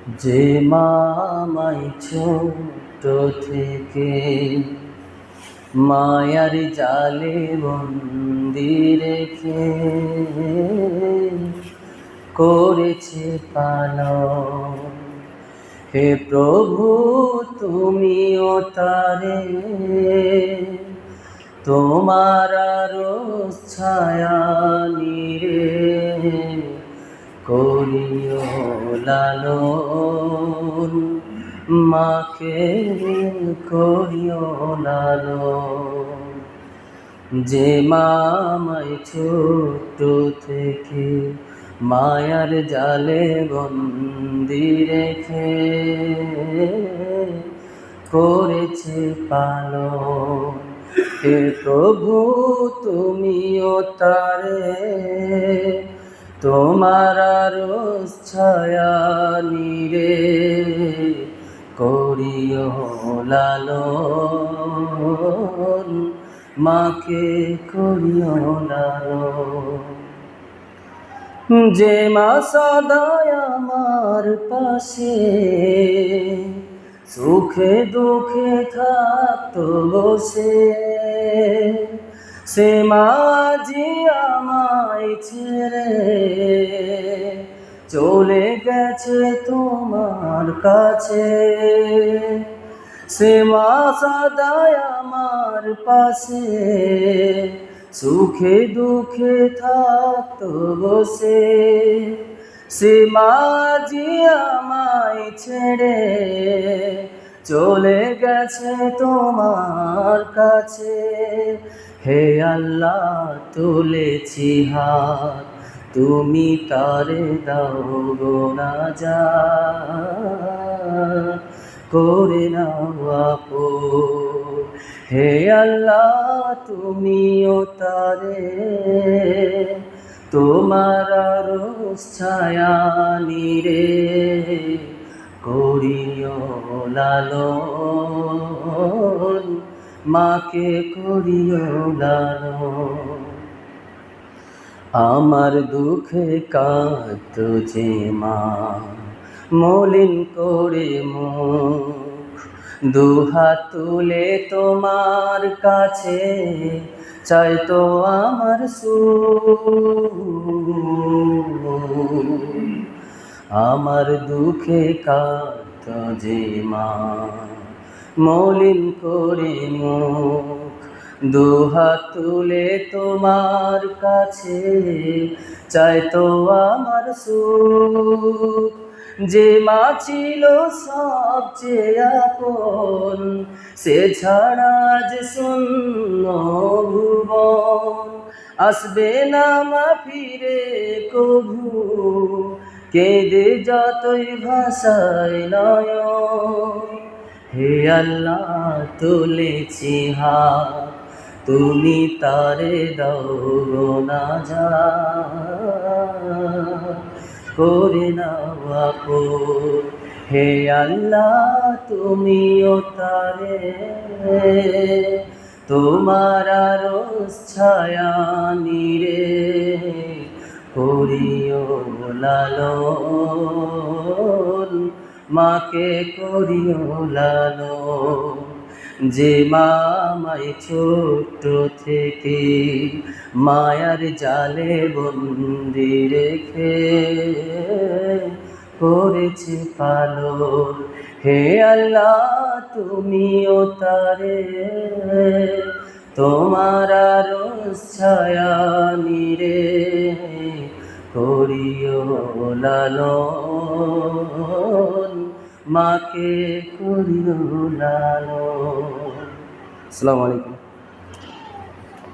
যে মা আমায় ছোট থেকে মায়ার জালে বন্দি রেখে করেছে পালন। হে প্রভু, তুমিও তারে তোমার আরশ ছায়া নিরে করিও লালন, মাকে করিও লালন। যে মা আমায় ছোট থেকে মায়ার জালে বন্দি রেখে করেছে পালন। হে প্রভু, তুমিও তারে তোমার আরশ ছায়া নিরে করিও লালন, মাকে করিও লালন। যে মা সদায় আমার পাশে সুখে দুঃখে থাকতো বসে, সে মা জি আমায় ছেড়ে চলে গেছে তোমার কাছে। সে মা সদায় আমার পাশে সুখে দুঃখে থাকতো বসে, সে মা জি আমায় ছেড়ে চলে গেছে তোমার কাছে। হে আল্লাহ, তুলেছি হাত, তুমি তারে দাও গো নাজাত, করে নাও আপন। হে আল্লাহ, তুমিও তারে তোমার আরশ ছায়া নিরে করিও লালন, মাকে করিও লালন। আমার দুঃখে কাঁদতো যে মা মলিন করে মুখ, দুহাত তুলে তোমার কাছে চাইতো আমার সুখ। আমার দুঃখে কাঁদতো যে মা মলিন করে মুখ, দুহাত তুলে তোমার কাছে চাইতো আমার সুখ। যে মা ছিল সবচেয়ে আপন, সে ছাড়া যে শূন্য ভুবন, আসবে না মা ফিরে কভু, কেঁদে যতই ভাষায় নয়ন। হে আল্লাহ, তুলেছি হাত, তুমি তারে দাও গো নাজাত, করে নাও আপন। হে আল্লাহ, তুমিও তারে তোমার আরশ ছায়া নিরে করিও লালন, মাকে করিও লালন। যে মা আমায় ছোট থেকে মায়ার জালে বন্দি রেখে করেছে পালন। হে আল্লাহ, তুমিও তারে তোমার আরশ ছায়া নিরে করিও লালন, মাকে করিও লালন। আসসালামু আলাইকুম।